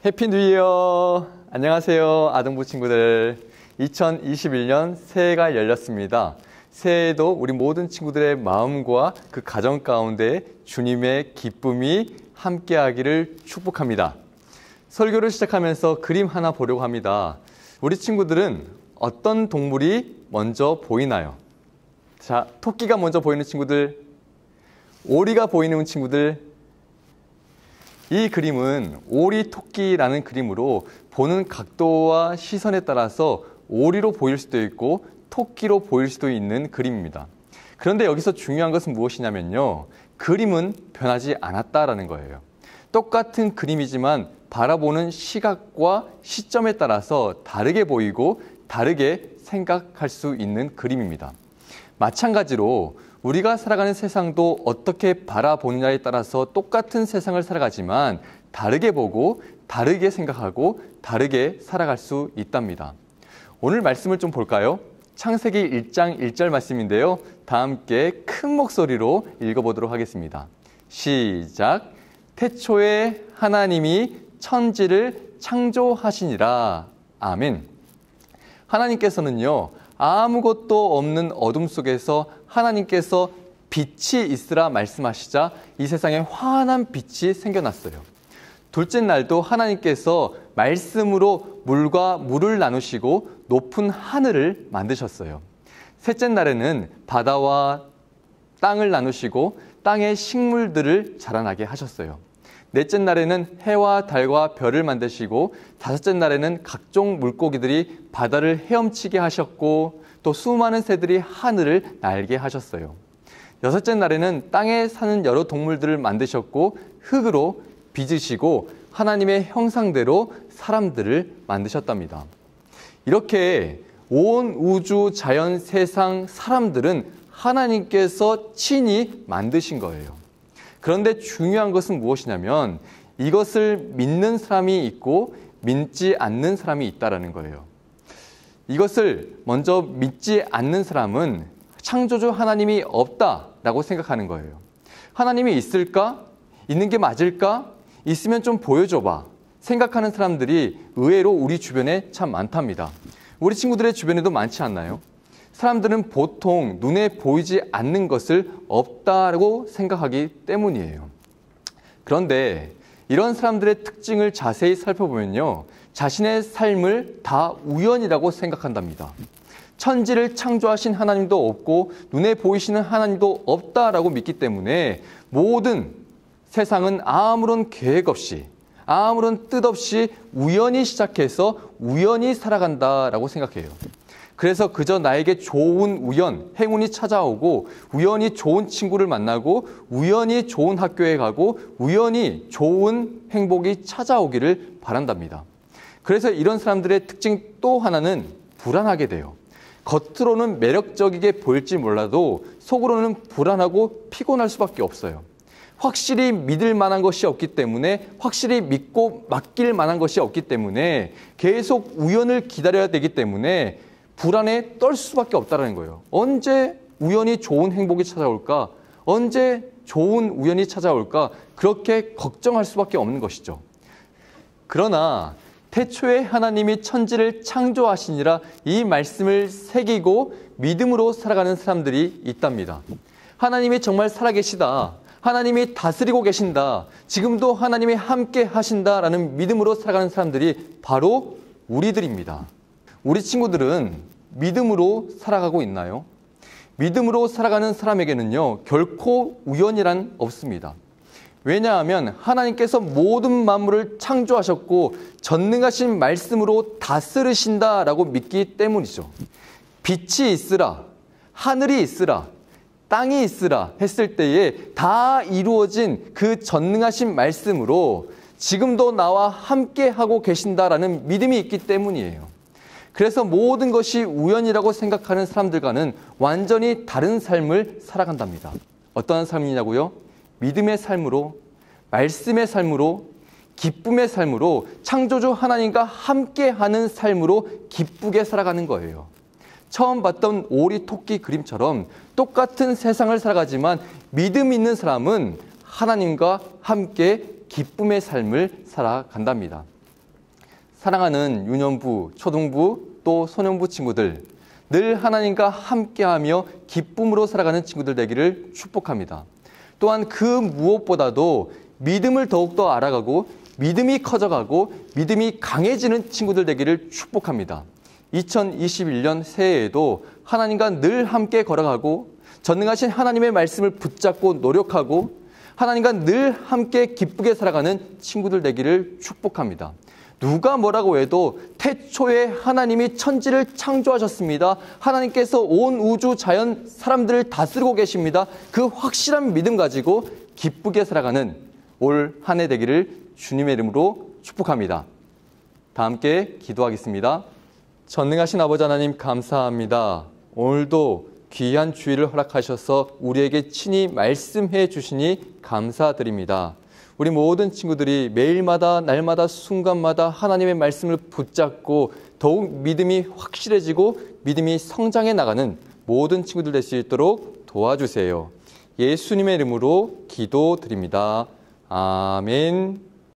해피 뉴 이어! 안녕하세요, 아동부 친구들. 2021년 새해가 열렸습니다. 새해에도 우리 모든 친구들의 마음과 그 가정 가운데 주님의 기쁨이 함께하기를 축복합니다. 설교를 시작하면서 그림 하나 보려고 합니다. 우리 친구들은 어떤 동물이 먼저 보이나요? 자, 토끼가 먼저 보이는 친구들, 오리가 보이는 친구들. 이 그림은 오리 토끼라는 그림으로 보는 각도와 시선에 따라서 오리로 보일 수도 있고 토끼로 보일 수도 있는 그림입니다. 그런데 여기서 중요한 것은 무엇이냐면요, 그림은 변하지 않았다라는 거예요. 똑같은 그림이지만 바라보는 시각과 시점에 따라서 다르게 보이고 다르게 생각할 수 있는 그림입니다. 마찬가지로 우리가 살아가는 세상도 어떻게 바라보느냐에 따라서 똑같은 세상을 살아가지만 다르게 보고 다르게 생각하고 다르게 살아갈 수 있답니다. 오늘 말씀을 좀 볼까요? 창세기 1장 1절 말씀인데요. 다 함께 큰 목소리로 읽어보도록 하겠습니다. 시작! 태초에 하나님이 천지를 창조하시니라. 아멘. 하나님께서는요, 아무것도 없는 어둠 속에서 하나님께서 빛이 있으라 말씀하시자 이 세상에 환한 빛이 생겨났어요. 둘째 날도 하나님께서 말씀으로 물과 물을 나누시고 높은 하늘을 만드셨어요. 셋째 날에는 바다와 땅을 나누시고 땅의 식물들을 자라나게 하셨어요. 넷째 날에는 해와 달과 별을 만드시고 다섯째 날에는 각종 물고기들이 바다를 헤엄치게 하셨고 또 수많은 새들이 하늘을 날게 하셨어요. 여섯째 날에는 땅에 사는 여러 동물들을 만드셨고 흙으로 빚으시고 하나님의 형상대로 사람들을 만드셨답니다. 이렇게 온 우주, 자연, 세상, 사람들은 하나님께서 친히 만드신 거예요. 그런데 중요한 것은 무엇이냐면 이것을 믿는 사람이 있고 믿지 않는 사람이 있다는 거예요. 이것을 먼저 믿지 않는 사람은 창조주 하나님이 없다라고 생각하는 거예요. 하나님이 있을까? 있는 게 맞을까? 있으면 좀 보여줘봐. 생각하는 사람들이 의외로 우리 주변에 참 많답니다. 우리 친구들의 주변에도 많지 않나요? 사람들은 보통 눈에 보이지 않는 것을 없다고 생각하기 때문이에요. 그런데 이런 사람들의 특징을 자세히 살펴보면요, 자신의 삶을 다 우연이라고 생각한답니다. 천지를 창조하신 하나님도 없고 눈에 보이시는 하나님도 없다라고 믿기 때문에 모든 세상은 아무런 계획 없이 아무런 뜻 없이 우연히 시작해서 우연히 살아간다라고 생각해요. 그래서 그저 나에게 좋은 우연, 행운이 찾아오고 우연히 좋은 친구를 만나고 우연히 좋은 학교에 가고 우연히 좋은 행복이 찾아오기를 바란답니다. 그래서 이런 사람들의 특징 또 하나는 불안하게 돼요. 겉으로는 매력적이게 보일지 몰라도 속으로는 불안하고 피곤할 수밖에 없어요. 확실히 믿을 만한 것이 없기 때문에, 확실히 믿고 맡길 만한 것이 없기 때문에 계속 우연을 기다려야 되기 때문에 불안에 떨 수밖에 없다는 거예요. 언제 우연히 좋은 행복이 찾아올까? 언제 좋은 우연이 찾아올까? 그렇게 걱정할 수밖에 없는 것이죠. 그러나 태초에 하나님이 천지를 창조하시니라 이 말씀을 새기고 믿음으로 살아가는 사람들이 있답니다. 하나님이 정말 살아계시다. 하나님이 다스리고 계신다. 지금도 하나님이 함께 하신다라는 믿음으로 살아가는 사람들이 바로 우리들입니다. 우리 친구들은 믿음으로 살아가고 있나요? 믿음으로 살아가는 사람에게는요, 결코 우연이란 없습니다. 왜냐하면 하나님께서 모든 만물을 창조하셨고 전능하신 말씀으로 다스리신다라고 믿기 때문이죠. 빛이 있으라, 하늘이 있으라, 땅이 있으라 했을 때에 다 이루어진 그 전능하신 말씀으로 지금도 나와 함께 하고 계신다라는 믿음이 있기 때문이에요. 그래서 모든 것이 우연이라고 생각하는 사람들과는 완전히 다른 삶을 살아간답니다. 어떠한 삶이냐고요? 믿음의 삶으로, 말씀의 삶으로, 기쁨의 삶으로, 창조주 하나님과 함께하는 삶으로 기쁘게 살아가는 거예요. 처음 봤던 오리 토끼 그림처럼 똑같은 세상을 살아가지만 믿음 있는 사람은 하나님과 함께 기쁨의 삶을 살아간답니다. 사랑하는 유년부, 초등부, 또 소년부 친구들, 늘 하나님과 함께하며 기쁨으로 살아가는 친구들 되기를 축복합니다. 또한 그 무엇보다도 믿음을 더욱더 알아가고 믿음이 커져가고 믿음이 강해지는 친구들 되기를 축복합니다. 2021년 새해에도 하나님과 늘 함께 걸어가고 전능하신 하나님의 말씀을 붙잡고 노력하고 하나님과 늘 함께 기쁘게 살아가는 친구들 되기를 축복합니다. 누가 뭐라고 해도 태초에 하나님이 천지를 창조하셨습니다. 하나님께서 온 우주 자연 사람들을 다스리고 계십니다. 그 확실한 믿음 가지고 기쁘게 살아가는 올 한 해 되기를 주님의 이름으로 축복합니다. 다 함께 기도하겠습니다. 전능하신 아버지 하나님 감사합니다. 오늘도 귀한 주일을 허락하셔서 우리에게 친히 말씀해 주시니 감사드립니다. 우리 모든 친구들이 매일마다 날마다 순간마다 하나님의 말씀을 붙잡고 더욱 믿음이 확실해지고 믿음이 성장해 나가는 모든 친구들 될 수 있도록 도와주세요. 예수님의 이름으로 기도드립니다. 아멘.